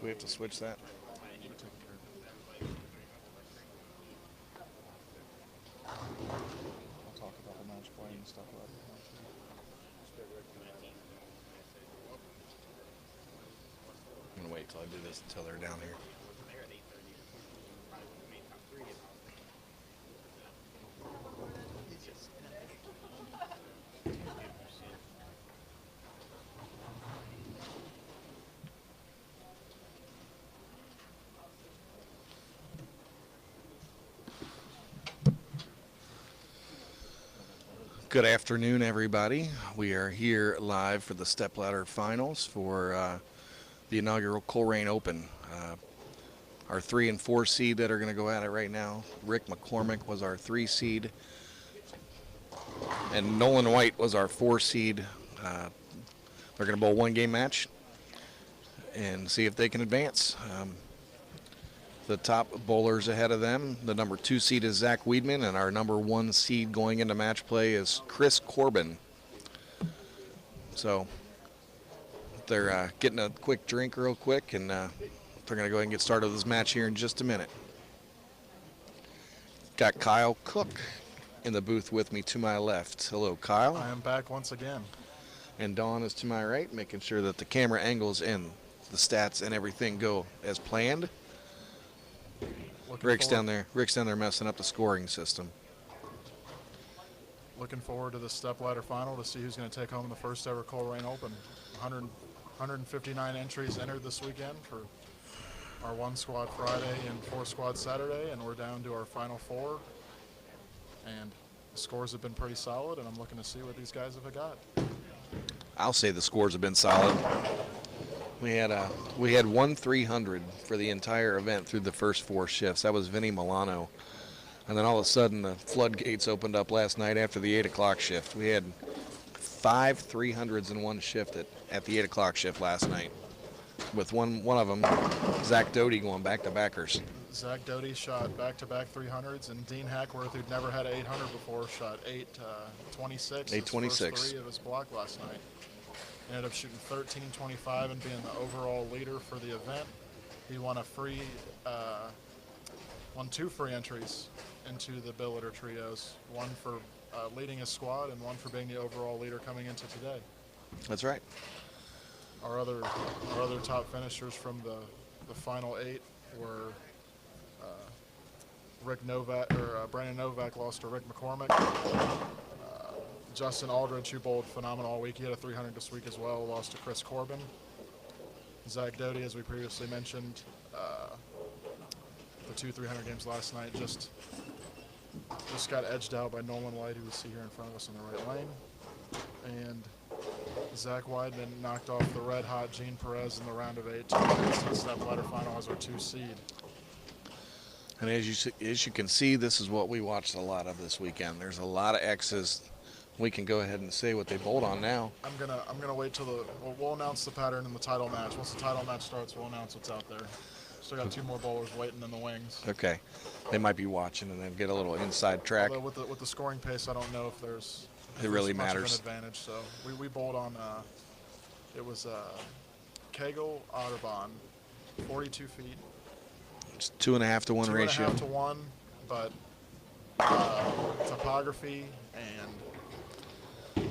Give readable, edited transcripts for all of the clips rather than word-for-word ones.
we have to switch that? I'll talk about the match play and stuff like that. I'm going to wait till I do this until they're down here. Good afternoon, everybody. We are here live for the stepladder finals for the inaugural Colerain Open. Our 3 and 4 seed that are going to go at it right now. Rick McCormick was our 3 seed, and Nolan White was our 4 seed. They're going to bowl one game match and see if they can advance. The top bowlers ahead of them, the number 2 seed is Zach Weedman, and our number 1 seed going into match play is Chris Corbin. So they're getting a quick drink real quick, and they're going to go ahead and get started with this match here in just a minute. Got Kyle Cook in the booth with me to my left. Hello, Kyle. I am back once again. And Dawn is to my right, making sure that the camera angles and the stats and everything go as planned. Rick's down there messing up the scoring system. Looking forward to the stepladder final to see who's going to take home the first ever Colerain Open. 159 entries entered this weekend for our 1 squad Friday and 4 squad Saturday, and we're down to our final 4. And the scores have been pretty solid, and I'm looking to see what these guys have got. I'll say the scores have been solid. We had 1 300 for the entire event through the first 4 shifts. That was Vinny Milano. And then all of a sudden the floodgates opened up last night after the 8 o'clock shift. We had 5 300s in one shift at the 8 o'clock shift last night. With one of them, Zach Doty, going back-to-backers. Zach Doty shot back-to-back 300s, and Dean Hackworth, who'd never had an 800 before, shot 826. 826. First 3 of his block last night. Ended up shooting 13.25 and being the overall leader for the event. He won won 2 free entries into the billiter trios, one for leading his squad and one for being the overall leader coming into today. That's right. Our other top finishers from the final 8 were Brandon Novak lost to Rick McCormick. Justin Aldridge, who bowled phenomenal all week, he had a 300 this week as well, lost to Chris Corbin. Zach Doty, as we previously mentioned, the 2 300 games last night, just got edged out by Nolan White, who we see here in front of us in the right lane. And Zach Weidman knocked off the red-hot Gene Perez in the round of 8 to advance to the stepladder final as our 2 seed. And as you can see, this is what we watched a lot of this weekend. There's a lot of X's. We can go ahead and say what they bowled on now. I'm gonna wait till we'll announce the pattern in the title match. Once the title match starts, we'll announce what's out there. Still got 2 more bowlers waiting in the wings. Okay, they might be watching and then get a little inside track. Although with the scoring pace, I don't know if there's it really much matters. of an advantage. So we bowled on it was Kegel Otterbahn, 42 feet. It's 2.5 to 1 ratio. 2.5 to 1, but topography and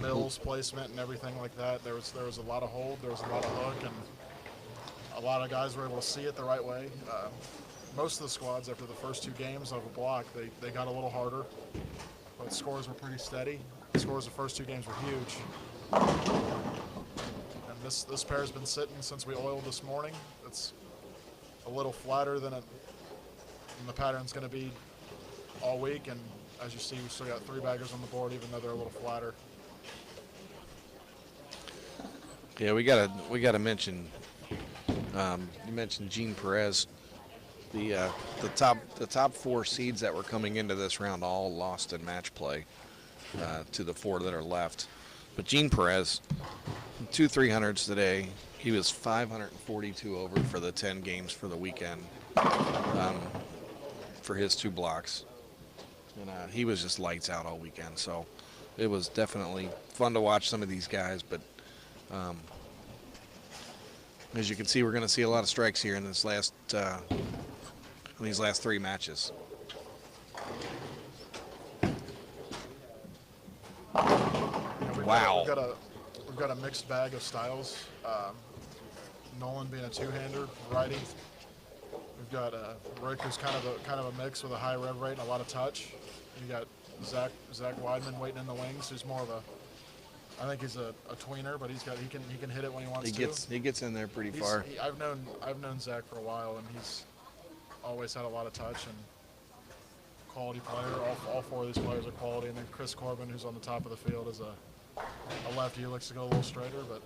mills placement and everything like that. There was a lot of hold, there was a lot of hook, and a lot of guys were able to see it the right way. Most of the squads, after the first 2 games of a block, they got a little harder, but scores were pretty steady. The scores of the first 2 games were huge. And this pair's been sitting since we oiled this morning. It's a little flatter than the pattern's going to be all week, and as you see, we still got 3 baggers on the board, even though they're a little flatter. Yeah, we gotta mention. You mentioned Gene Perez. The top 4 seeds that were coming into this round all lost in match play to the 4 that are left. But Gene Perez, 2 300s today. He was 542 over for the 10 games for the weekend for his 2 blocks. And he was just lights out all weekend. So it was definitely fun to watch some of these guys. But As you can see, we're going to see a lot of strikes here in this last in these last 3 matches. And Wow. We've got a mixed bag of styles. Nolan being a two-hander, righty. We've got Rick, who's kind of a mix with a high rev rate and a lot of touch. You got Zach Weidman waiting in the wings, who's more of a, I think he's a tweener, but he can hit it when he wants to. He gets in there pretty far. I've known Zach for a while, and he's always had a lot of touch and quality player. All 4 of these players are quality, and then Chris Corbin, who's on the top of the field, is a lefty who looks to go a little straighter. But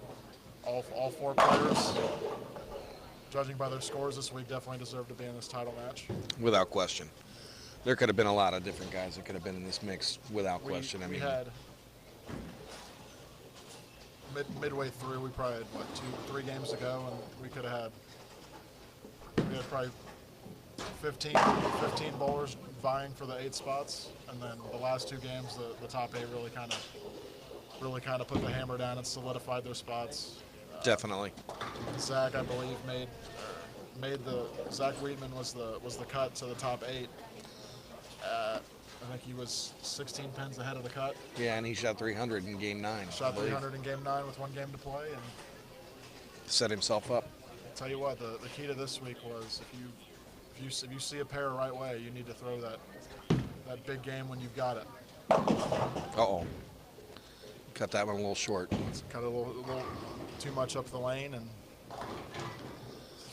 all 4 players, judging by their scores this week, definitely deserve to be in this title match. Without question. There could have been a lot of different guys that could have been in this mix without question. We had midway through, we probably had 3 games to go, and we had probably 15 bowlers vying for the 8 spots, and then the last 2 games, the top 8 really kind of put the hammer down and solidified their spots. Definitely. Zach, I believe, Zach Weidman was the cut to the top 8. I think he was 16 pins ahead of the cut. Yeah, and he shot 300 in game 9. Shot 300 in game 9 with 1 game to play, and set himself up. I'll tell you what, the key to this week was if you see a pair right way, you need to throw that big game when you've got it. Uh-oh. Cut that one a little short. It's cut a little too much up the lane, and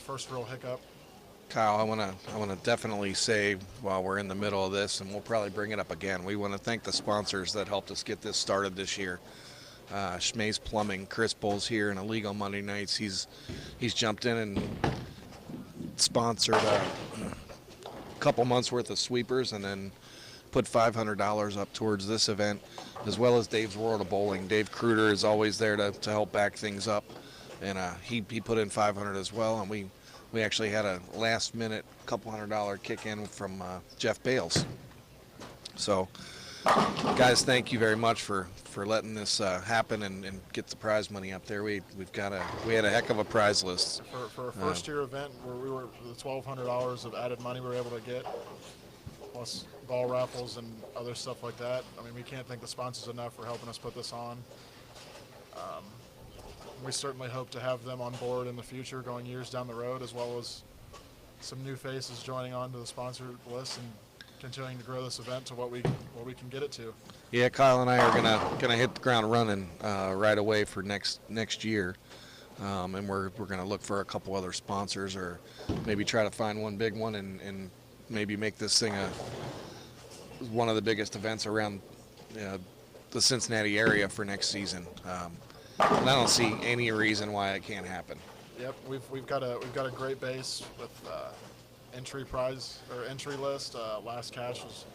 first real hiccup. Kyle, I want to definitely say while we're in the middle of this, and we'll probably bring it up again, we want to thank the sponsors that helped us get this started this year. Schmay's Plumbing, Chris Bull's here in a league on Monday nights. He's jumped in and sponsored a couple months worth of sweepers, and then put $500 up towards this event, as well as Dave's World of Bowling. Dave Kruger is always there to help back things up, and he put in $500 as well, and we actually had a last-minute couple $100 kick in from Jeff Bales. So, guys, thank you very much for letting this happen and get the prize money up there. We had a heck of a prize list for a first-year event where we were the $1,200 of added money we were able to get, plus ball raffles and other stuff like that. I mean, we can't thank the sponsors enough for helping us put this on. We certainly hope to have them on board in the future, going years down the road, as well as some new faces joining on to the sponsor list and continuing to grow this event to what we can get it to. Yeah, Kyle and I are gonna hit the ground running right away for next year, and we're gonna look for a couple other sponsors, or maybe try to find one big one and maybe make this thing one of the biggest events around the Cincinnati area for next season. And I don't see any reason why it can't happen. Yep, we've got a great base with entry list. Last cash was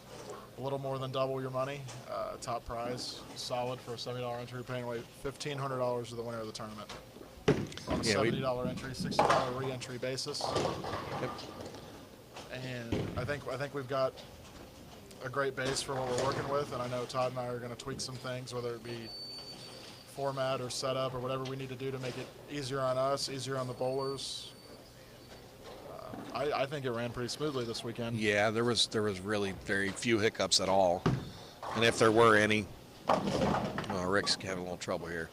a little more than double your money. Top prize, solid for a $70 entry, paying away $1,500 to the winner of the tournament. On a $70 entry, $60 re-entry basis. Yep. And I think we've got a great base for what we're working with, and I know Todd and I are going to tweak some things, whether it be format or setup or whatever we need to do to make it easier on us, easier on the bowlers. I think it ran pretty smoothly this weekend. Yeah, there was really very few hiccups at all, and if there were any, Rick's having a little trouble here.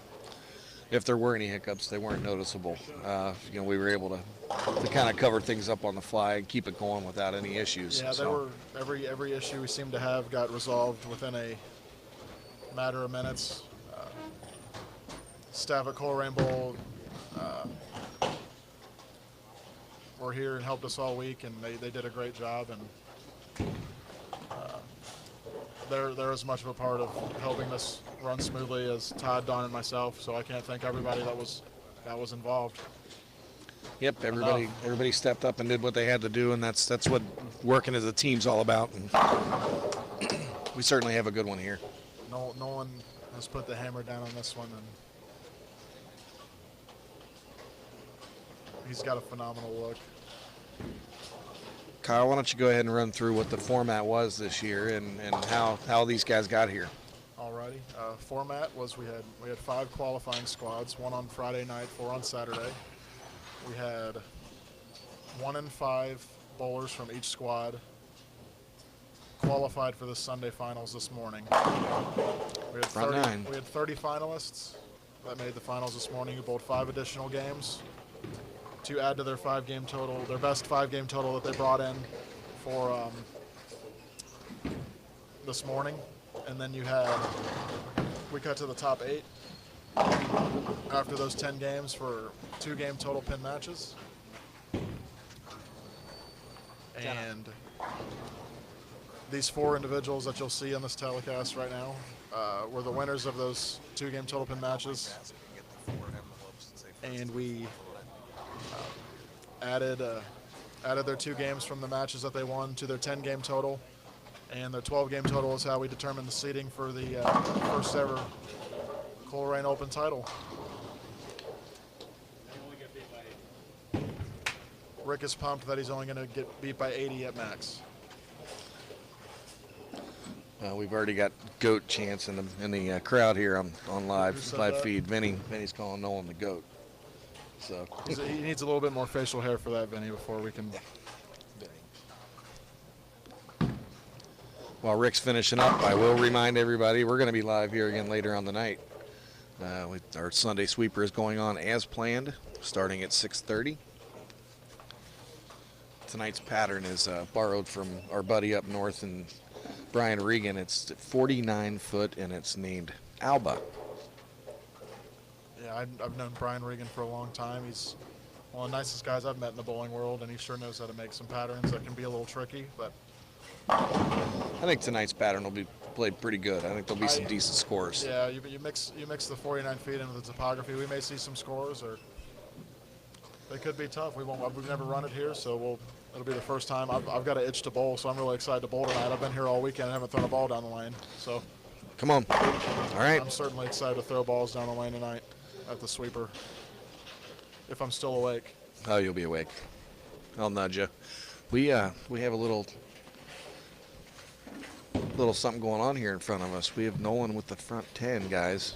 If there were any hiccups, they weren't noticeable. We were able to kind of cover things up on the fly and keep it going without any issues. Yeah, there were every issue we seemed to have got resolved within a matter of minutes. Staff at Colerain Bowl were here and helped us all week, and they did a great job, and they're as much of a part of helping this run smoothly as Todd, Don, and myself. So I can't thank everybody that was involved. Yep, everybody stepped up and did what they had to do, and that's what working as a team's all about. And we certainly have a good one here. Nolan has put the hammer down on this one, and he's got a phenomenal look. Kyle, why don't you go ahead and run through what the format was this year and how these guys got here. Alrighty. Format was we had 5 qualifying squads, 1 on Friday night, 4 on Saturday. We had 1 in 5 bowlers from each squad qualified for the Sunday finals this morning. We had Front 30, nine. we had 30 finalists that made the finals this morning who bowled 5 additional games to add to their 5-game total, their best 5-game total that they brought in for this morning. And then we cut to the top 8 after those 10 games for 2-game total pin matches. And these 4 individuals that you'll see in this telecast right now were the winners of those 2-game total pin matches. And we added their 2 games from the matches that they won to their 10-game total. And their 12-game total is how we determine the seeding for the first ever Colerain Open title. Rick is pumped that he's only going to get beat by 80 at max. We've already got goat chants in the crowd here on live that? feed. Vinny's calling Nolan the goat. So He needs a little bit more facial hair for that, Vinny, before we can. while Rick's finishing up, I will remind everybody we're going to be live here again later on the night. Our Sunday sweeper is going on as planned, starting at 6:30. Tonight's pattern is borrowed from our buddy up north in Brian Regan. It's 49 foot and it's named Alba. Yeah, I've known Brian Regan for a long time. He's one of the nicest guys I've met in the bowling world, and he sure knows how to make some patterns that can be a little tricky. But I think tonight's pattern will be played pretty good. I think there'll be some decent scores. yeah, you mix the 49 feet into the topography. We may see some scores, or they could be tough. We've never run it here, so it'll be the first time. I've got an itch to bowl, so I'm really excited to bowl tonight. I've been here all weekend and haven't thrown a ball down the lane, so Come on. All right. I'm certainly excited to throw balls down the lane tonight at the sweeper, if I'm still awake. Oh, you'll be awake. I'll nudge you. We have a little something going on here in front of us. We have Nolan with the front 10, guys.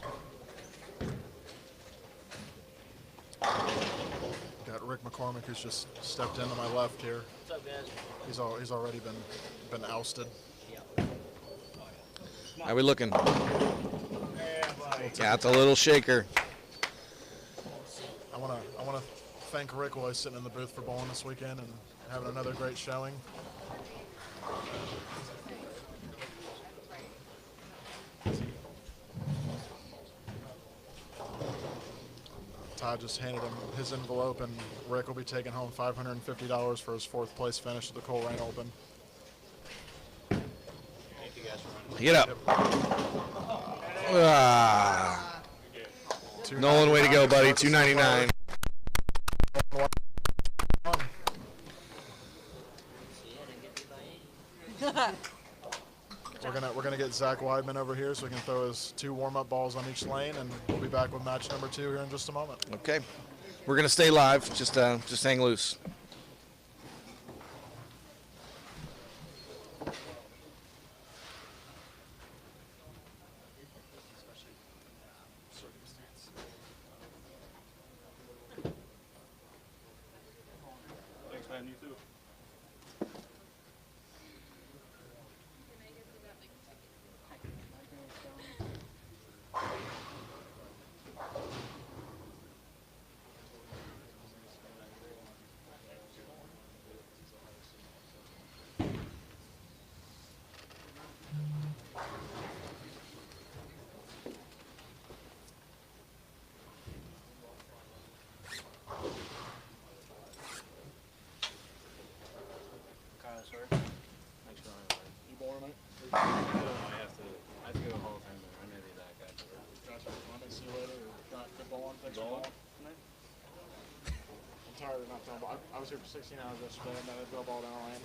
Got Rick McCormick, who's just stepped into my left here. What's up, guys? He's already been ousted. How we looking? Yeah, buddy. Yeah, it's a little shaker. I want to thank Rick while he's sitting in the booth for bowling this weekend and having another great showing. Todd just handed him his envelope, and Rick will be taking home $550 for his 4th place finish at the Colerain Open. Thank you guys for running. Get up. Ah. Nolan, way to go, buddy. $2.99. We're gonna get Zach Weidman over here so he can throw his 2 warm-up balls on each lane, and we'll be back with match number 2 here in just a moment. Okay. We're going to stay live. Just hang loose. Thanks, man. You too. Kyle, sir. Thanks for running. You bowling tonight? I have to go Hall of Fame. I may be that guy. Gotcha. Monday, see you later. Good bowling. Thanks for Bowling? bowling. I'm tired of not throwing ball. I was here for 16 hours yesterday, and then I threw a ball down the lane.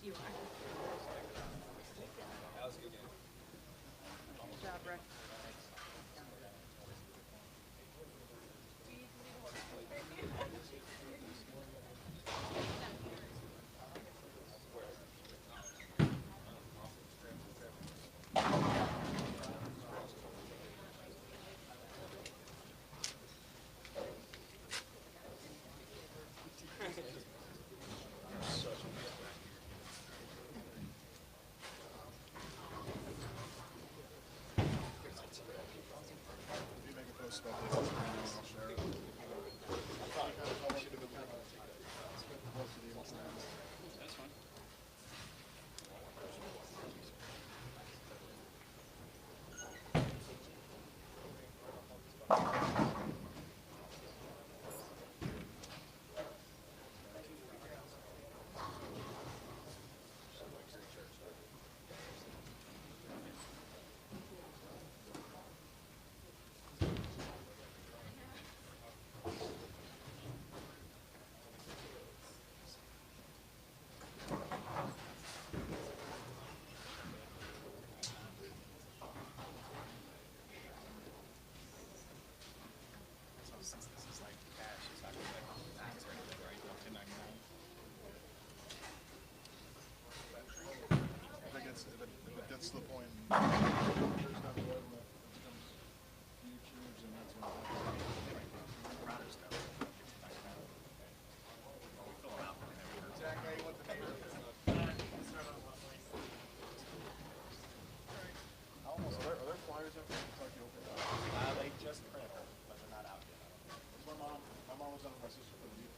You are. Good job, Rick. They just printed them, but they're not out yet. My mom was on with my sister for the youth.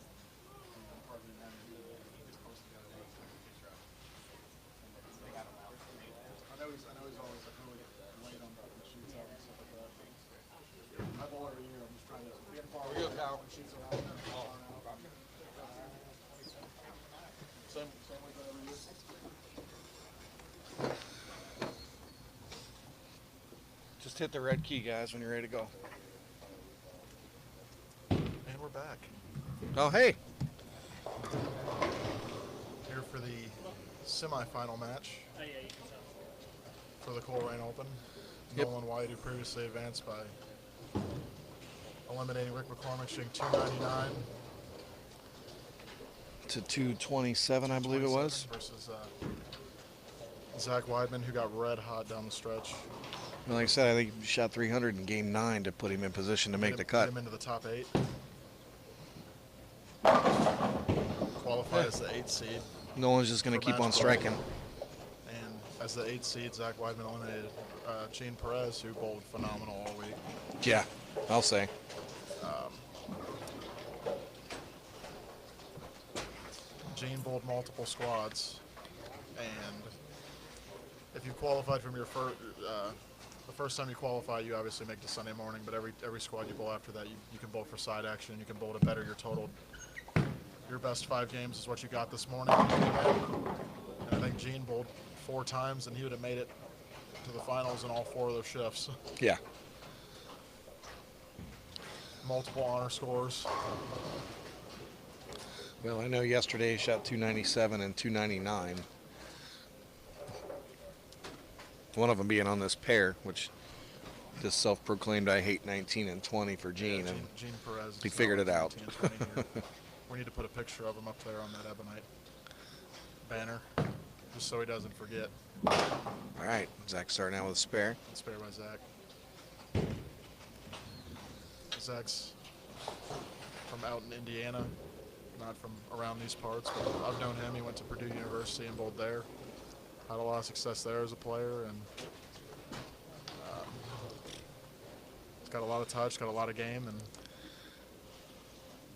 I know he's always like really late on the sheets out and stuff like that. I bowl every year. I'm just trying to get far away when sheets are out. Same way that every year. Just hit the red key, guys, when you're ready to go. And we're back. Oh, hey. Here for the semifinal match for the Colerain Open. Yep. Nolan White, who previously advanced by eliminating Rick McCormick, shooting 299 To 227, I believe it was. versus Zach Weidman, who got red hot down the stretch. And like I said, I think he shot 300 in game 9 to put him in position to make the cut. Get him into the top 8. Qualified as the 8th seed. Nolan's just going to keep on striking. And as the 8th seed, Zach Weidman eliminated Gene Perez, who bowled phenomenal all week. Yeah, I'll say. Gene bowled multiple squads, and if you qualified from your first, the first time you qualify, you obviously make the Sunday morning. But every squad you bowl after that, you can bowl for side action. You can bowl to better your total. Your best 5 games is what you got this morning. And I think Gene bowled 4 times, and he would have made it to the finals in all 4 of those shifts. Yeah. Multiple honor scores. Well, I know yesterday he shot 297 and 299. One of them being on this pair, which this self-proclaimed I hate 19 and 20 for Gene, and Gene Perez. he figured it out. We need to put a picture of him up there on that Ebonite banner, just so he doesn't forget. All right, Zach's starting out with a spare. Spare by Zach. Zach's from out in Indiana, not from around these parts, but I've known him. He went to Purdue University and bowled there. Had a lot of success there as a player, and he's got a lot of touch, got a lot of game, and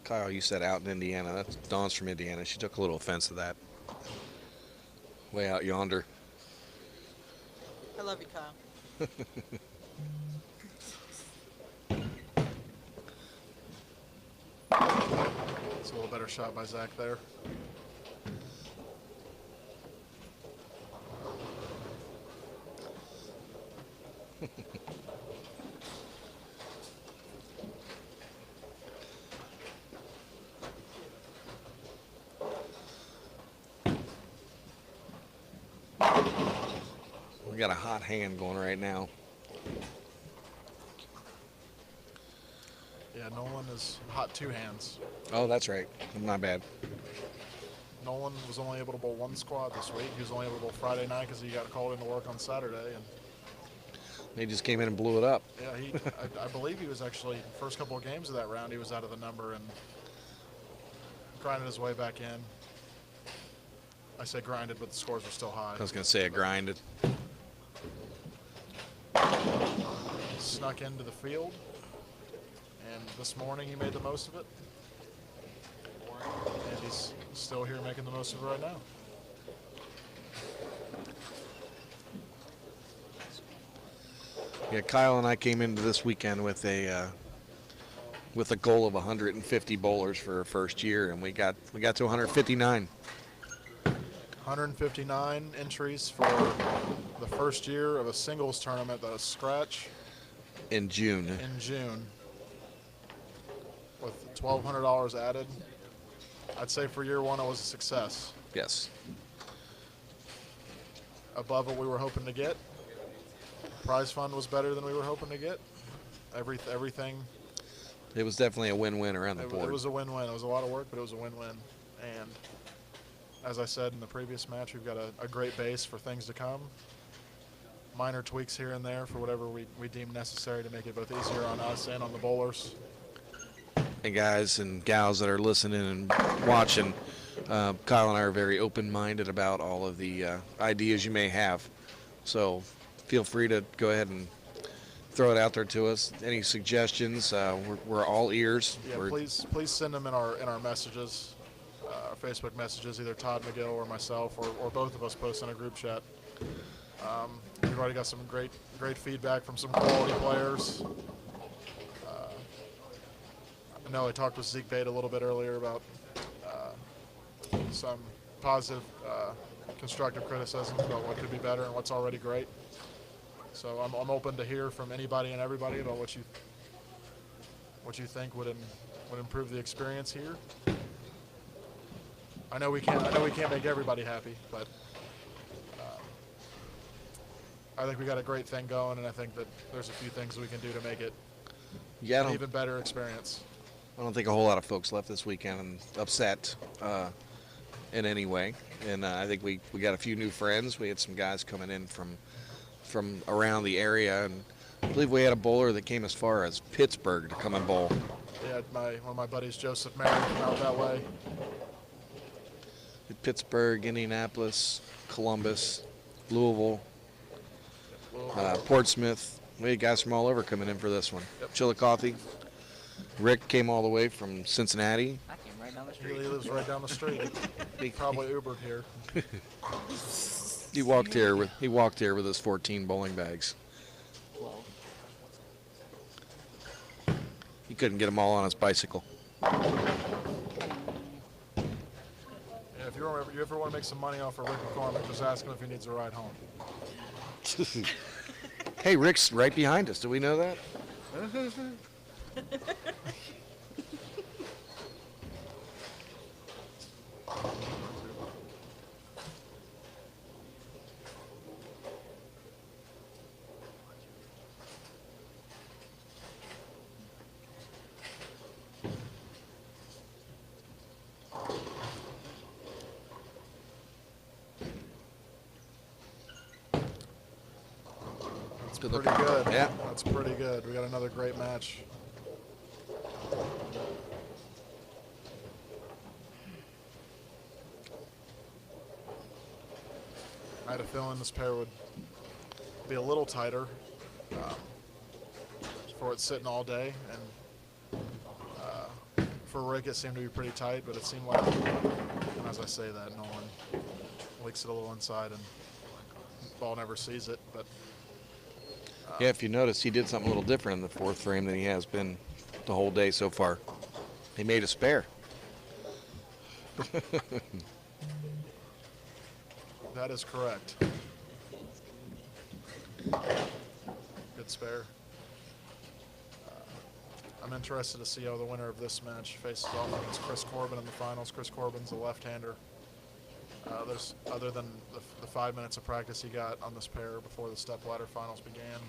Kyle, you said out in Indiana. That's Dawn's from Indiana. She took a little offense to that. Way out yonder. I love you, Kyle. it's a little better shot by Zach there. We got a hot hand going right now. Yeah, Nolan is hot 2 hands. Oh, that's right. Not bad. Nolan was only able to bowl 1 squad this week. He was only able to bowl Friday night because he got called into work on Saturday. And They just came in and blew it up. yeah, I believe he was actually first couple of games of that round. He was out of the number and grinded his way back in. I say grinded, but the scores were still high. I was going to say it grinded. Snuck into the field, and this morning he made the most of it. And he's still here making the most of it right now. Yeah, Kyle and I came into this weekend with a goal of 150 bowlers for our first year, and we got to 159. 159 entries for the first year of a singles tournament, the scratch In June. in June, with $1,200 added. I'd say for year 1 it was a success. Yes. Above what we were hoping to get. Prize fund was better than we were hoping to get. Everything. It was definitely a win-win around the It board. was a win-win. It was a lot of work, but it was a win-win. And as I said in the previous match, we've got a great base for things to come. minor tweaks here and there for whatever we deem necessary to make it both easier on us and on the bowlers. And guys and gals that are listening and watching, Kyle and I are very open-minded about all of the ideas you may have. So feel free to go ahead and throw it out there to us. Any suggestions? We're all ears. Yeah, please send them in our messages, our Facebook messages, either Todd McGill or myself, or both of us post in a group chat. We've already got some great feedback from some quality players. I know I talked with Zeke Bate a little bit earlier about some positive, constructive criticisms about what could be better and what's already great. So I'm open to hear from anybody and everybody about what you think would improve the experience here. I know we can't make everybody happy, but I think we got a great thing going, and I think that there's a few things we can do to make it an even better experience. I don't think a whole lot of folks left this weekend and upset in any way. And I think we got a few new friends. We had some guys coming in from around the area, and I believe we had a bowler that came as far as Pittsburgh to come and bowl. Yeah, one of my buddies, Joseph Merrick, came out that way. Pittsburgh, Indianapolis, Columbus, Louisville, Portsmouth. We had guys from all over coming in for this one. Yep. Chillicothe. Rick came all the way from Cincinnati. I came right down the He street. lives right down the street. He probably Ubered here. He walked here with his 14 bowling bags. Well, He couldn't get them all on his bicycle. Yeah, if you ever want to make some money off of Rick McCormick, just ask him if he needs a ride home. Hey, Rick's right behind us. Do we know that? That's pretty good. Yeah. That's pretty good. We got another great match. I had a feeling this pair would be a little tighter for it sitting all day, and for Rick it seemed to be pretty tight, but it seemed like, and as I say that, Nolan leaks it a little inside and the ball never sees it, but Yeah, if you notice, he did something a little different in the fourth frame than he has been the whole day so far. He made a spare. that is correct. Good spare. I'm interested to see how the winner of this match faces off against Chris Corbin in the finals. Chris Corbin's a left-hander. There's, other than the 5 minutes of practice he got on this pair before the stepladder finals began,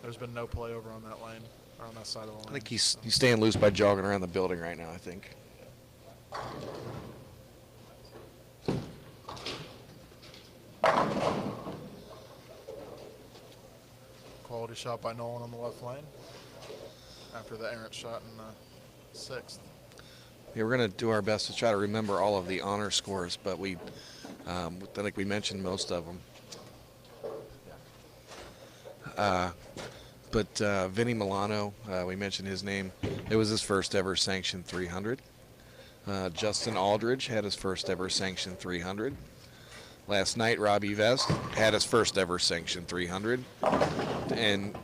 there's been no play over on that lane, or on that side of the lane. I think he's staying loose by jogging around the building right now, I think. Quality shot by Nolan on the left lane after the errant shot in the sixth. Yeah, we're going to do our best to try to remember all of the honor scores, but I think we mentioned most of them. But Vinny Milano, we mentioned his name. It was his first ever sanctioned 300. Justin Aldridge had his first ever sanctioned 300. Last night, Robbie Vest had his first ever sanctioned 300. And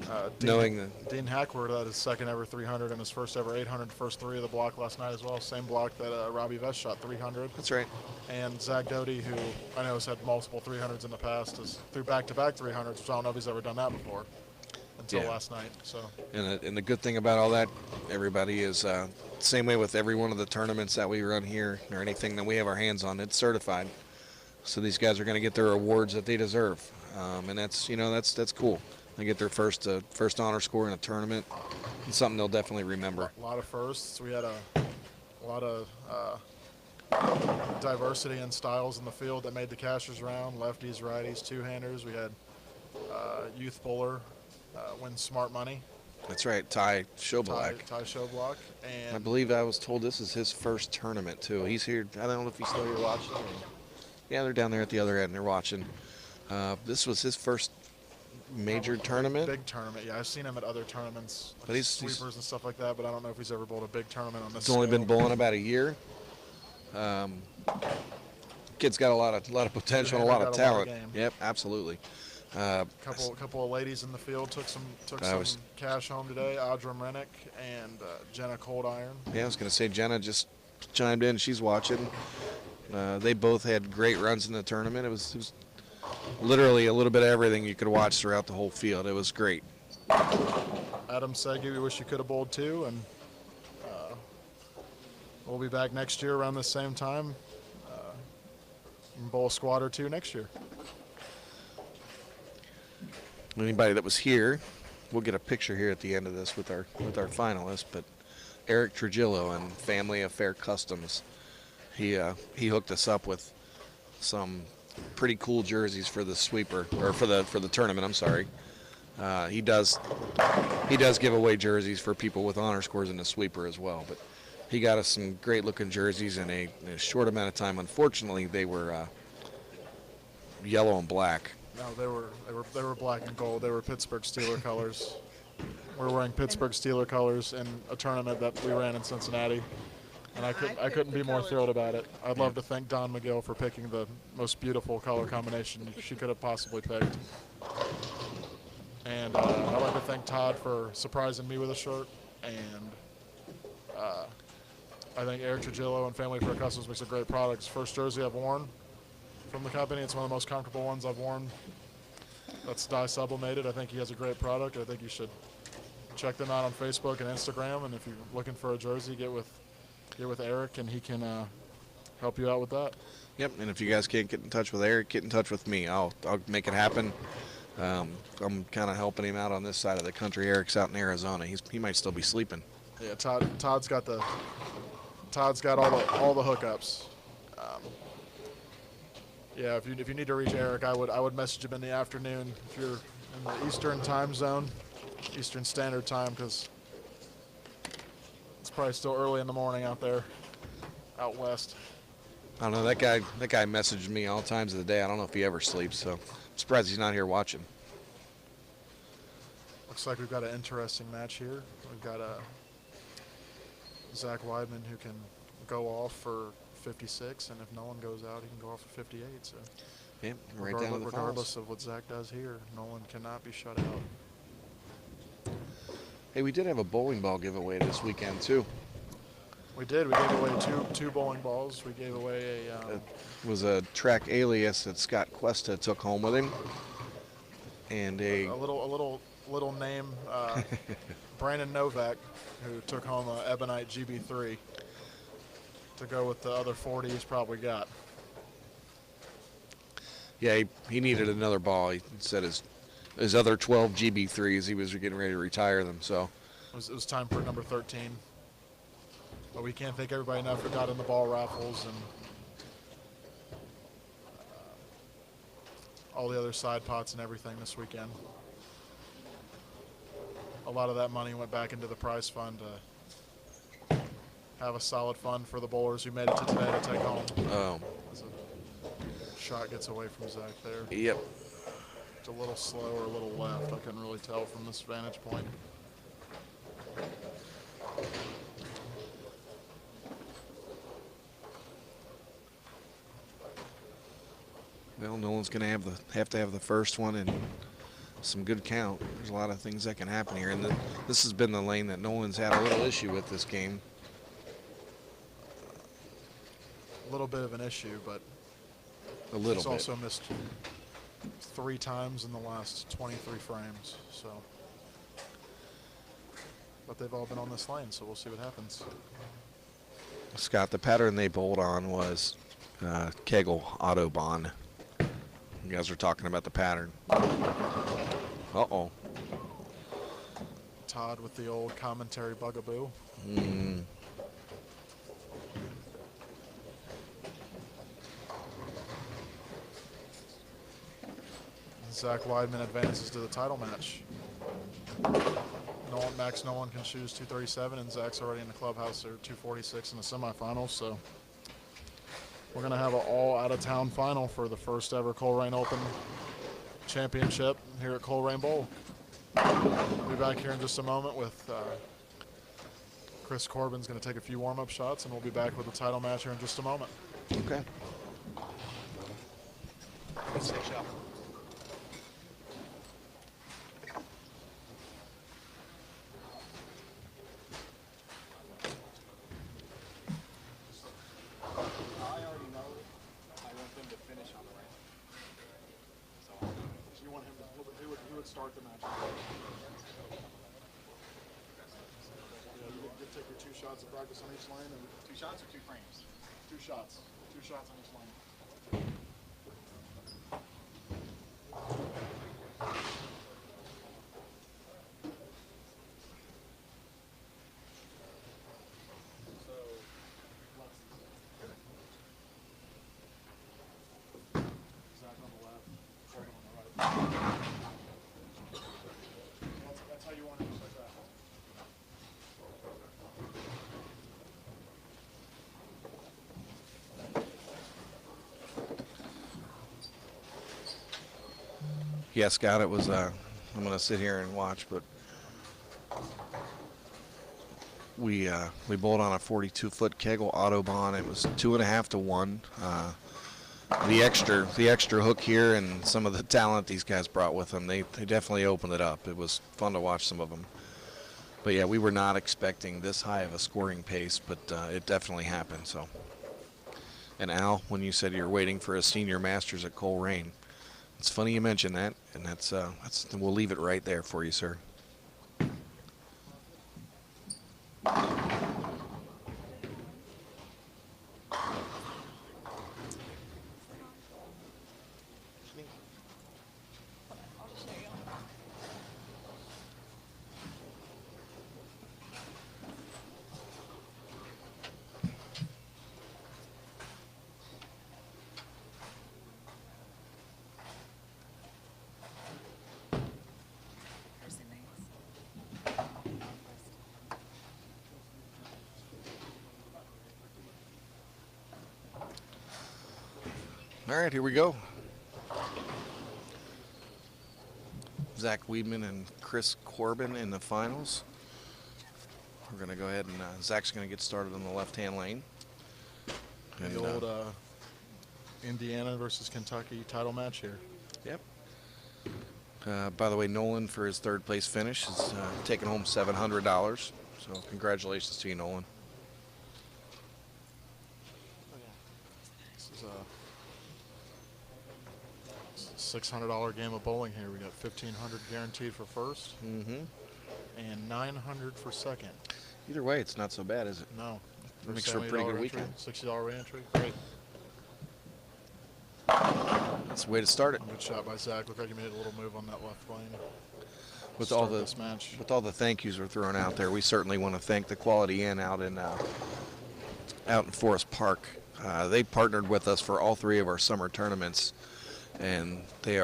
knowing that Dean Hackward had his second ever 300 and his first ever 800, first three of the block last night as well. Same block that Robbie Vest shot 300. that's right. And Zach Doty, who I know has had multiple 300s in the past, is through back-to-back 300s, which I don't know if he's ever done that before until Yeah. last night. So And the good thing about all that, everybody, is same way with every one of the tournaments that we run here or anything that we have our hands on, it's certified. So these guys are going to get their awards that they deserve, and that's cool. They get their first honor score in a tournament. It's something they'll definitely remember. a lot of firsts. We had a lot of diversity in styles in the field that made the cashers round. Lefties, righties, two-handers. We had youth bowler, wins smart money. That's right, Ty Ty, Shoblack. Ty Shoblock. I And believe I was told this is his first tournament too. He's here. I don't know if he's still here watching. Yeah, they're down there at the other end. They're watching. This was his first major tournament. big tournament. Yeah, I've seen him at other tournaments, like But he's sweepers and stuff like that. But I don't know if he's ever bowled a big tournament on this. He's only been scale. bowling about a year. Kid's got a lot of potential and a lot of Got a lot of talent. game. Yep, absolutely. Couple of ladies in the field took some was- cash home today. Audra Rennick and Jenna Cold Iron. Yeah, I was gonna say Jenna just chimed in. She's watching. They both had great runs in the tournament. It was literally a little bit of everything you could watch throughout the whole field. It was great. Adam Segi, we wish you could have bowled too, and we'll be back next year around the same time. And bowl a squad or two next year. Anybody that was here, we'll get a picture here at the end of this with our finalists. But Eric Trujillo and Family Affair Customs, he hooked us up with some pretty cool jerseys for the sweeper or for the tournament. I'm sorry. He does give away jerseys for people with honor scores in the sweeper as well. But he got us some great looking jerseys in a short amount of time. Unfortunately, they were yellow and black. No, they were black and gold. They were Pittsburgh Steeler colors. We're wearing Pittsburgh Steeler colors in a tournament that we ran in Cincinnati, and I couldn't be more thrilled about it. I'd love to thank Don McGill for picking the most beautiful color combination she could have possibly picked. And I'd like to thank Todd for surprising me with a shirt. And I think Eric Trujillo and Family Fair Customs makes a great product. It's the first jersey I've worn from the company. It's one of the most comfortable ones I've worn. That's dye sublimated. I think he has a great product. I think you should check them out on Facebook and Instagram. And if you're looking for a jersey, get with Eric, and he can help you out with that. Yep, and if you guys can't get in touch with Eric, get in touch with me. I'll make it happen. I'm kind of helping him out on this side of the country. Eric's out in Arizona. He might still be sleeping. Yeah, Todd's got all the hookups. Yeah, if you need to reach Eric, I would message him in the afternoon if you're in the Eastern time zone, Eastern Standard Time, because it's probably still early in the morning out there, out west. I don't know, that guy messaged me all times of the day. I don't know if he ever sleeps, so I'm surprised he's not here watching. Looks like we've got an interesting match here. We've got Zach Weidman, who can go off for 56, and if Nolan goes out, he can go off for 58. So Yeah, right down to the regardless finals. of what Zach does here, Nolan cannot be shut out. Hey, we did have a bowling ball giveaway this weekend too. We did. We gave away two bowling balls. We gave away It was a track alias that Scott Cuesta took home with him, and a little name, Brandon Novak, who took home a Ebonite GB3 to go with the other 40 he's probably got. yeah, he needed another ball. He said his other 12 GB3s, he was getting ready to retire them. So It was time for number 13. But we can't thank everybody enough who got in the ball raffles and all the other side pots and everything this weekend. A lot of that money went back into the prize fund to have a solid fund for the bowlers who made it to today to take home. oh, As a shot gets away from Zach there. yep. It's a little slow or a little left. I couldn't really tell from this vantage point. Well, Nolan's going to have to have the first one and some good count. There's a lot of things that can happen here, and this has been the lane that Nolan's had a little issue with this game. A little bit of an issue, but A little he's bit. also missed 3 times in the last 23 frames. So, but they've all been on this lane, so we'll see what happens. Scott, the pattern they bowled on was Kegel Autobahn. You guys were talking about the pattern. Uh-oh. Todd with the old commentary bugaboo. Zach Weidman advances to the title match. Max Nolan can choose 237, and Zach's already in the clubhouse there, 246 in the semifinals. So we're going to have an all out-of-town final for the first ever Colerain Open Championship here at Colerain Bowl. We'll be back here in just a moment with Chris Corbin's going to take a few warm-up shots, and we'll be back with the title match here in just a moment. Okay. I already know I want them to finish on the right. So You want him to, he would start the match. You take your 2 shots of practice on each lane, and 2 shots or 2 frames? 2 shots. 2 shots on each lane. So Zach on the left, Corbin on the right. That's how you want it, just like that. Yeah, Scott, it was, I'm going to sit here and watch, but we bowled on a 42-foot Kegel Autobahn. It was 2.5 to 1. The extra hook here and some of the talent these guys brought with them, they definitely opened it up. It was fun to watch some of them. But yeah, we were not expecting this high of a scoring pace, but it definitely happened. So, and Al, when you said you're waiting for a senior masters at Colerain, it's funny you mentioned that, and that's we'll leave it right there for you, sir. I'll just show you. Here's the names. All right, here we go. Zach Weidman and Chris Corbin in the finals. We're going to go ahead and Zach's going to get started on the left-hand lane. And, The old Indiana versus Kentucky title match here. Yep. By the way, Nolan, for his third place finish, is taking home $700. So congratulations to you, Nolan. This is a $600 game of bowling here. We got $1,500 guaranteed for first, Mm-hmm. and $900 for second. Either way, it's not so bad, is it? No. Makes for a pretty good weekend. $60 re-entry. Great. That's the way to start it. Good shot by Zach. Looked like he made a little move on that left lane. With all Start the this match. with all the thank yous we're throwing out there, we certainly want to thank the Quality Inn out in Forest Park. They partnered with us for all 3 of our summer tournaments, and they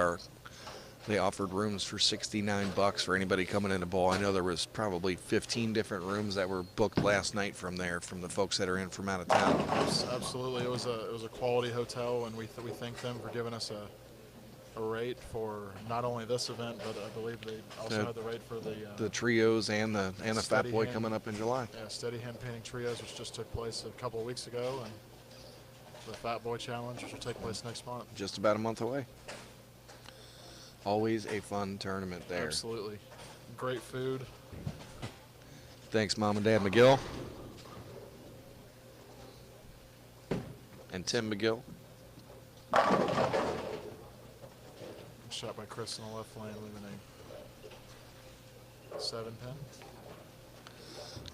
offered rooms for $69 for anybody coming in to bowl. I know there was probably 15 different rooms that were booked last night from there, from the folks that are in from out of town. Absolutely, it was a quality hotel, and we thank them for giving us a rate for not only this event, but I believe they also had the rate for The trios and the Fat Steady Boy Hand. coming up in July. Steady Hand Painting Trios, which just took place a couple of weeks ago, and the Fat Boy Challenge, which will take place next month. Just about a month away. Always a fun tournament there. Absolutely, great food. Thanks, Mom and Dad McGill. And Tim McGill. Shot by Chris in the left lane, leaving a 7-pin.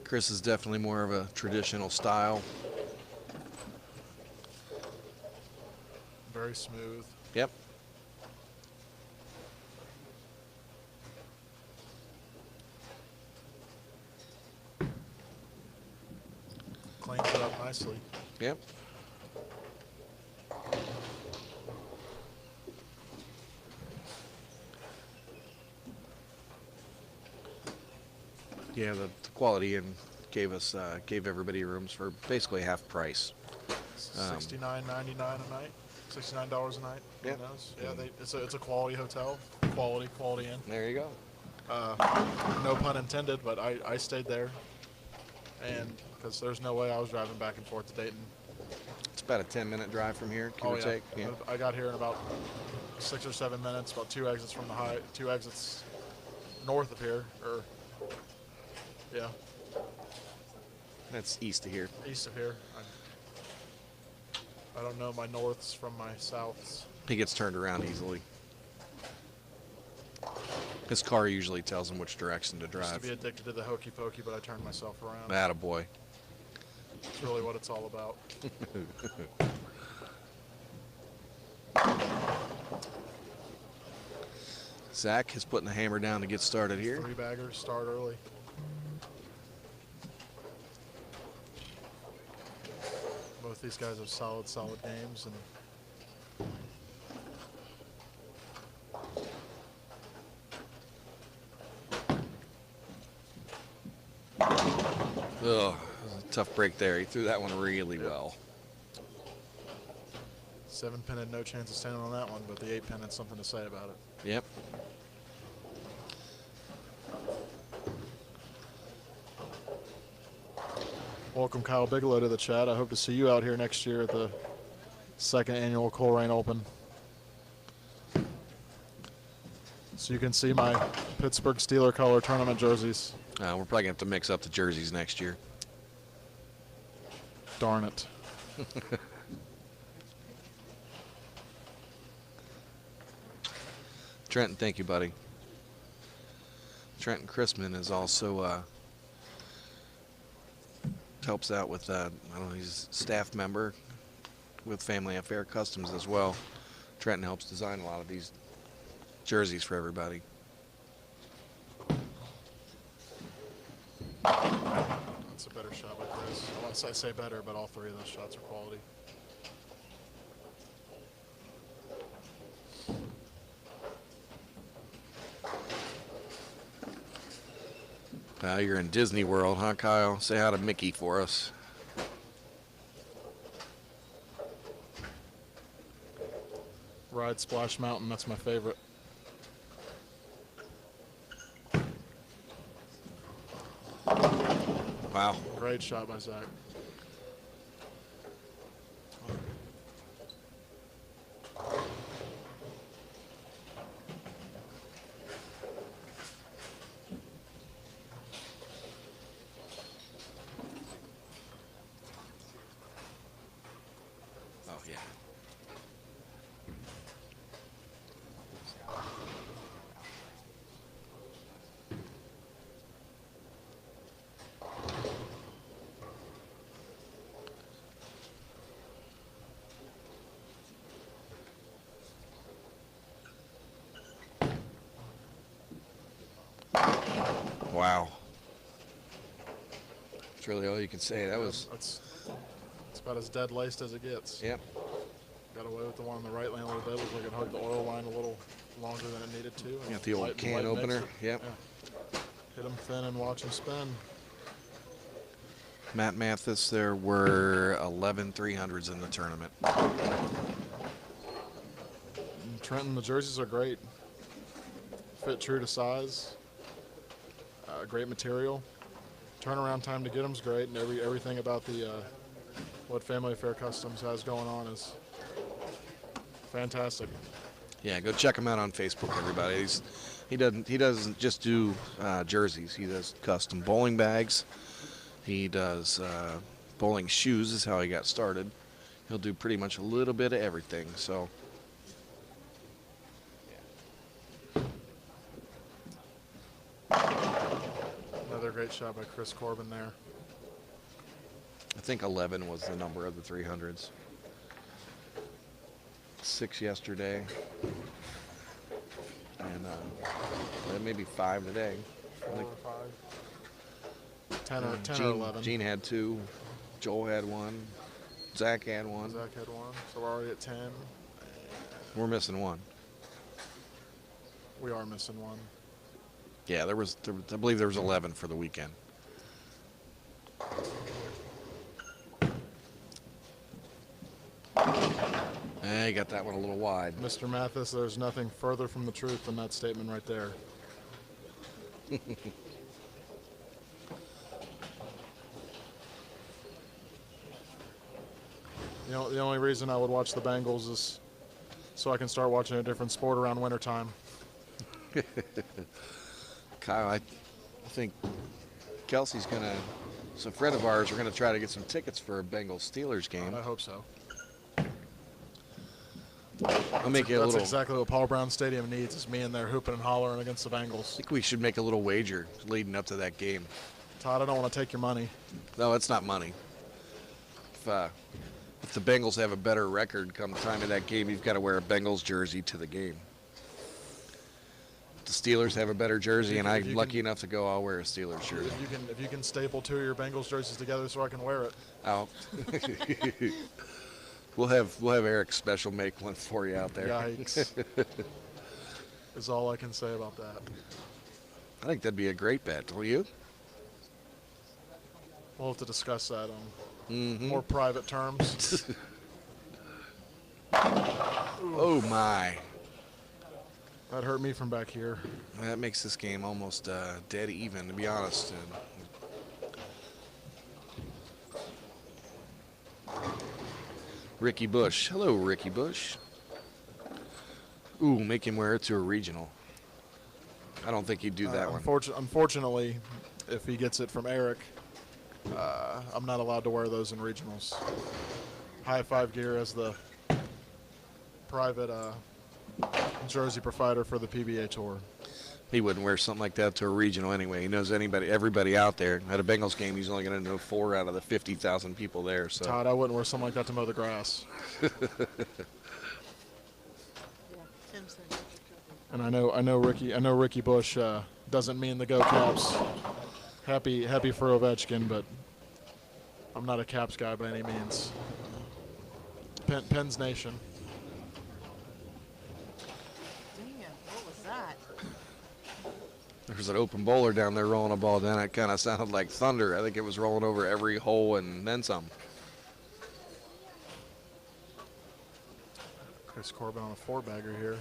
Chris is definitely more of a traditional style. Very smooth. Yep. Cleans it up nicely. Yep. Yeah, the Quality Inn gave everybody rooms for basically half price. $69.99 a night. $69 a night. Who Yep. knows? Yeah, it's a quality hotel. Quality inn. There you go. No pun intended, but I stayed there, and because there's no way I was driving back and forth to Dayton. It's about a 10-minute drive from here, give Oh or yeah. take. Yeah. I got here in about 6 or 7 minutes. About 2 exits from the two exits north of here, or yeah, That's east of here. east of here. I don't know my norths from my souths. He gets turned around easily. His car usually tells him which direction to Used to drive. be addicted to the hokey pokey, but I turned myself around. Attaboy. That's really what it's all about. Zach is putting the hammer down to get started here. 3 baggers, start early. Both these guys have solid games, and Ugh, tough break there. He threw that one really well. 7-pin had no chance of standing on that one, but the 8-pin had something to say about it. Yep. Welcome Kyle Bigelow to the chat. I hope to see you out here next year at the 2nd annual Colerain Open. So you can see my Pittsburgh Steeler color tournament jerseys. We're probably going to have to mix up the jerseys next year. Darn it. Trenton, thank you, buddy. Trenton Chrisman is also helps out with I don't know, he's a staff member with Family Affair Customs as well. Trenton helps design a lot of these jerseys for everybody. That's a better shot by Chris. Unless I say better, but all 3 of those shots are quality. You're in Disney World, huh, Kyle? Say hi to Mickey for us. Ride Splash Mountain, that's my favorite. Wow. Great shot by Zach. Oh, yeah. Wow. That's really all you can say. That was, That's about as dead laced as it gets. yep. Got away with the one on the right lane a little bit. Looked like it hugged the oil line a little longer than it needed to. and Got the old light- can light opener. mixer. Yep. Yeah. Hit him thin and watch him spin. Matt Mathis, there were 11 300s in the tournament. And Trenton, the jerseys are great. Fit true to size. Great material. Turnaround time to get them's great, and everything about the what Family Affair Customs has going on is fantastic. Yeah, go check him out on Facebook, everybody. He doesn't just do jerseys. He does custom bowling bags. He does bowling shoes is how he got started. He'll do pretty much a little bit of everything. So Another great shot by Chris Corbin there. I think 11 was the number of the 300s. 6 yesterday. And maybe 5 today. 4 or 5. 10 or 10 or 11. Gene had 2. Joel had 1. Zach had 1. Zach had 1. So we're already at 10. We're missing 1. We are missing 1. Yeah, I believe there was 11 for the weekend. He got that one a little wide. Mr. Mathis, there's nothing further from the truth than that statement right there. The only reason I would watch the Bengals is so I can start watching a different sport around wintertime. Kyle, I think Kelsey's going to, some friend of ours, we're going to try to get some tickets for a Bengals-Steelers game. I hope so. I'll make it a That's little. exactly what Paul Brown Stadium needs, is me in there hooping and hollering against the Bengals. I think we should make a little wager leading up to that game. Todd, I don't want to take your money. No, it's not money. If the Bengals have a better record come time of that game, you've got to wear a Bengals jersey to the game. If the Steelers have a better jersey, and I'm lucky enough to go, I'll wear a Steelers jersey. If you can staple two of your Bengals jerseys together so I can wear it. Out. We'll have Eric Special make one for you out there. Yikes. Is all I can say about that. I think that'd be a great bet, don't you? We'll have to discuss that on more private terms. Oh my. That hurt me from back here. That makes this game almost dead even, to be honest. Ricky Bush. Hello, Ricky Bush. Ooh, make him wear it to a regional. I don't think he'd do that one. Unfortunately, if he gets it from Eric, I'm not allowed to wear those in regionals. High Five Gear as the private jersey provider for the PBA Tour. He wouldn't wear something like that to a regional anyway. He knows everybody out there. At a Bengals game, he's only going to know 4 out of the 50,000 people there. So. Todd, I wouldn't wear something like that to mow the grass. And I know Ricky Bush doesn't mean the Go Caps. Happy for Ovechkin, but I'm not a Caps guy by any means. Pens Nation. Damn, what was that? There's an open bowler down there rolling a ball down. It kind of sounded like thunder. I think it was rolling over every hole and then some. Chris Corbin on a 4-bagger here.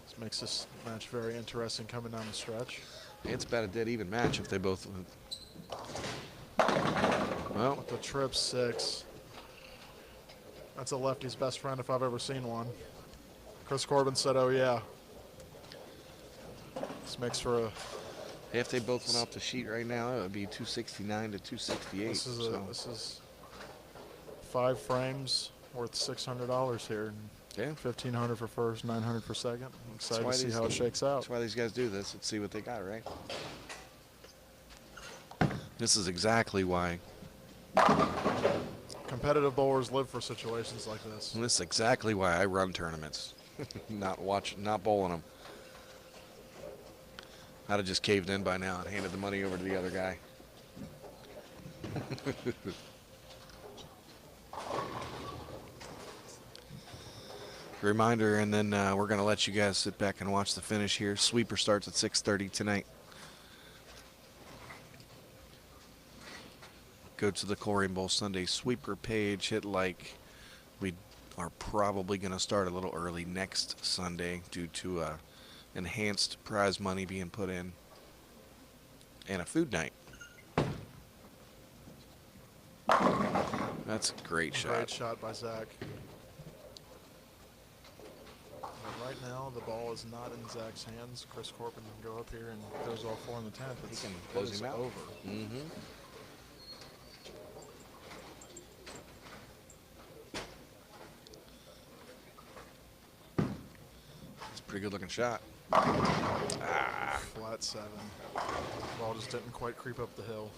This makes this match very interesting coming down the stretch. It's about a dead even match if they both. Well, With the trip 6. That's a lefty's best friend if I've ever seen one. Chris Corbin said, "Oh yeah." This makes for a. if they both went off the sheet right now, it would be 269 to 268. This so. is 5 frames worth $600 here. Yeah. $1,500 for first, $900 for second. I'm excited why to see these- how it shakes out. That's why these guys do this. Let's see what they got, right? This is exactly why. Competitive bowlers live for situations like this. This is exactly why I run tournaments, not bowling them. I'd have just caved in by now and handed the money over to the other guy. Reminder, and then we're going to let you guys sit back and watch the finish here. Sweeper starts at 6:30 tonight. Go to the Colerain Bowl Sunday Sweeper page, hit like. We are probably going to start a little early next Sunday due to enhanced prize money being put in and a food night. That's a great shot. Great shot by Zach. But right now, the ball is not in Zach's hands. Chris Corbin can go up here and goes all 4 in the 10th. He It's, can it close is him out. over. Mm-hmm. It's a pretty good looking shot. Flat 7. Ball just didn't quite creep up the hill.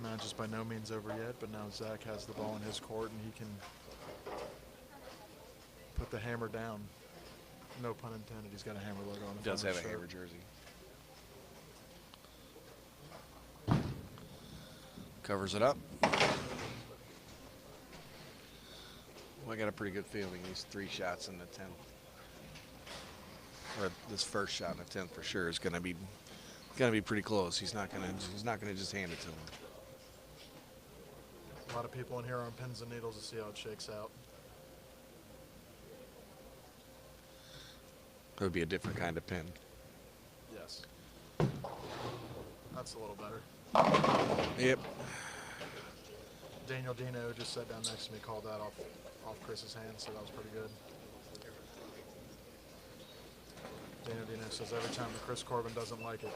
Match is by no means over yet, but now Zach has the ball in his court and he can put the hammer down. No pun intended. He's got a hammer logo on the Does front have of a his hammer shirt. jersey. Covers it up. I got a pretty good feeling these 3 shots in the 10th, or this first shot in the 10th for sure, is gonna be pretty close. He's not gonna just hand it to him. A lot of people in here are on pins and needles to see how it shakes out. It would be a different kind of pin. Yes. That's a little better. Yep. Daniel Dino just sat down next to me, called that off Chris's hand, so that was pretty good. Daniel Dino says every time that Chris Corbin doesn't like it,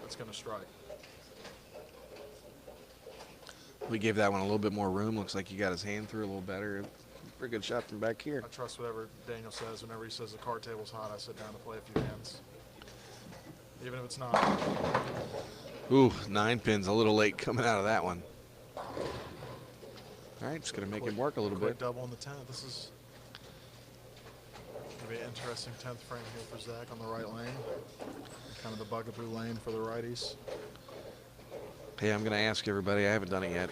it's going to strike. We gave that one a little bit more room. Looks like he got his hand through a little better. Pretty good shot from back here. I trust whatever Daniel says. Whenever he says the card table's hot, I sit down to play a few hands. Even if it's not. Ooh, 9 pins, a little late coming out of that one. All right, just going to make him work a little Quick bit. double in the 10th. This is going to be an interesting 10th frame here for Zach on the right lane. Kind of the bugaboo lane for the righties. Hey, I'm going to ask everybody, I haven't done it yet.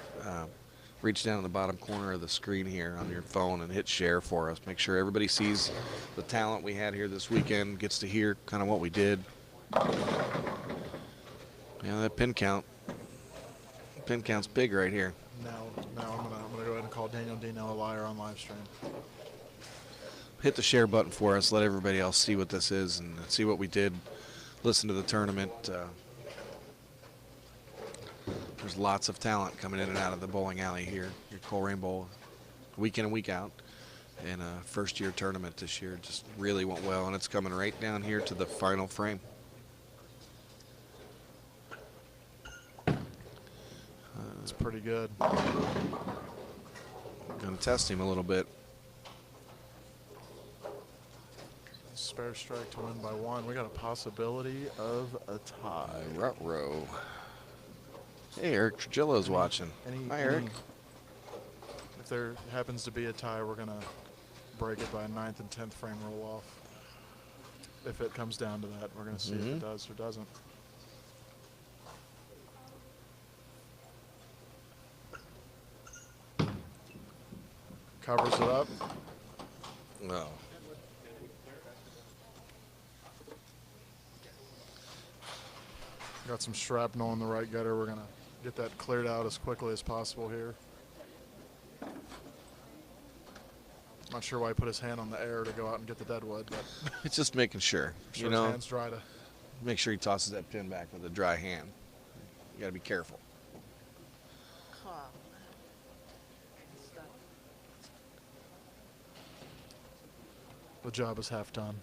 Reach down in the bottom corner of the screen here on your phone and hit share for us. Make sure everybody sees the talent we had here this weekend, gets to hear kind of what we did. Yeah, that pin count's big right here. Now I'm gonna go ahead and call Daniel Dino a liar on live stream. Hit the share button for us. Let everybody else see what this is and see what we did. Listen to the tournament. There's lots of talent coming in and out of the bowling alley here. Your Colerain Bowl, week in and week out. And first-year tournament this year just really went well, and it's coming right down here to the final frame. It's pretty good. Going to test him a little bit. Spare strike to win by 1. We got a possibility of a tie. Ruh-roh. Hey, Eric Trujillo's watching. Hi, Eric. If there happens to be a tie, we're going to break it by a 9th and 10th frame roll off. If it comes down to that, we're going to see if it does or doesn't. Covers it up. No. Got some shrapnel on the right gutter. We're going to get that cleared out as quickly as possible here. Not sure why he put his hand on the air to go out and get the deadwood, but It's just making sure. sure You his know, hand's dry to. make sure he tosses that pin back with a dry hand. You got to be careful. Come. Stuck. The job is half done.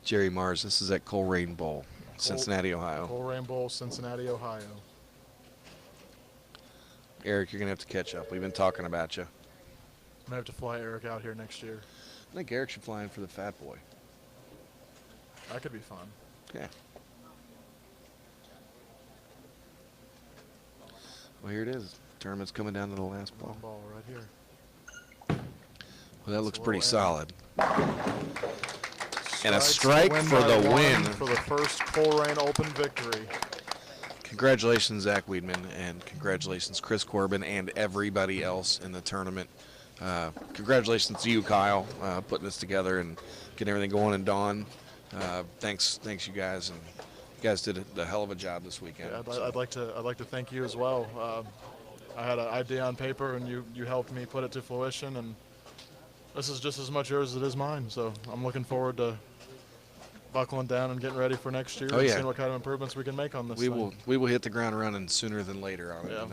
Jerry Mars, this is at Colerain Bowl, Cincinnati, Ohio. Colerain Bowl, Cincinnati, Ohio. Eric, you're going to have to catch up. We've been talking about you. I'm gonna have to fly Eric out here next year. I think Eric should fly in for the Fat Boy. That could be fun. Yeah. Well, here it is. Tournament's coming down to the last One ball. ball right here. Well, that looks a pretty little solid. And a Strikes strike for by the one win. for the first Colerain Open victory. Congratulations, Zach Weidman, and congratulations, Chris Corbin, and everybody else in the tournament. Congratulations to you, Kyle, putting this together and getting everything going. And Dawn, thanks, you guys, and you guys did a hell of a job this weekend. Yeah, I'd like to thank you as well. I had an idea on paper, and you helped me put it to fruition, and this is just as much yours as it is mine. So I'm looking forward to buckling down and getting ready for next year and seeing what kind of improvements we can make on this. We will hit the ground running sooner than later on it. Yeah, And,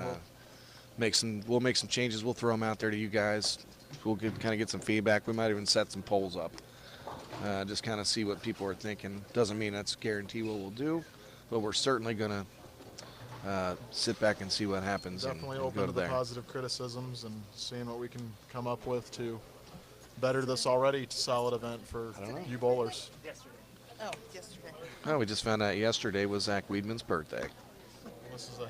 we'll make some changes. We'll throw them out there to you guys. We'll kind of get some feedback. We might even set some polls up. Just kind of see what people are thinking. Doesn't mean that's guarantee what we'll do, but we're certainly going to sit back and see what happens. Definitely and open go to the there. positive criticisms and seeing what we can come up with to better this already solid event for you bowlers. Oh, yesterday. Oh, we just found out yesterday was Zach Weidman's birthday. This is a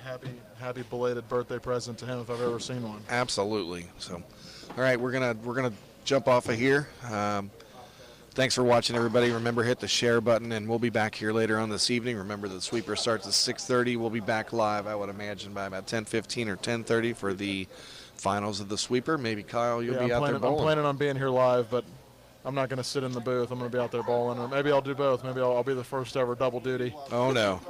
happy belated birthday present to him if I've ever seen one. Absolutely. So, all right, we're gonna jump off of here. Thanks for watching, everybody. Remember, hit the share button, and we'll be back here later on this evening. Remember, the sweeper starts at 6:30. We'll be back live, I would imagine, by about 10:15 or 10:30 for the finals of the sweeper. Maybe, Kyle, you'll be out there I'm bowling. planning on being here live, but I'm not going to sit in the booth. I'm going to be out there bowling, or maybe I'll do both. Maybe I'll be the first ever double duty. Oh, no.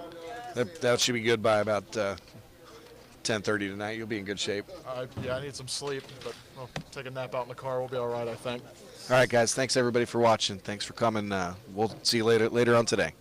That should be good by about 10:30 tonight. You'll be in good shape. I need some sleep, but I'll take a nap out in the car. We'll be all right, I think. All right, guys. Thanks, everybody, for watching. Thanks for coming. We'll see you later on today.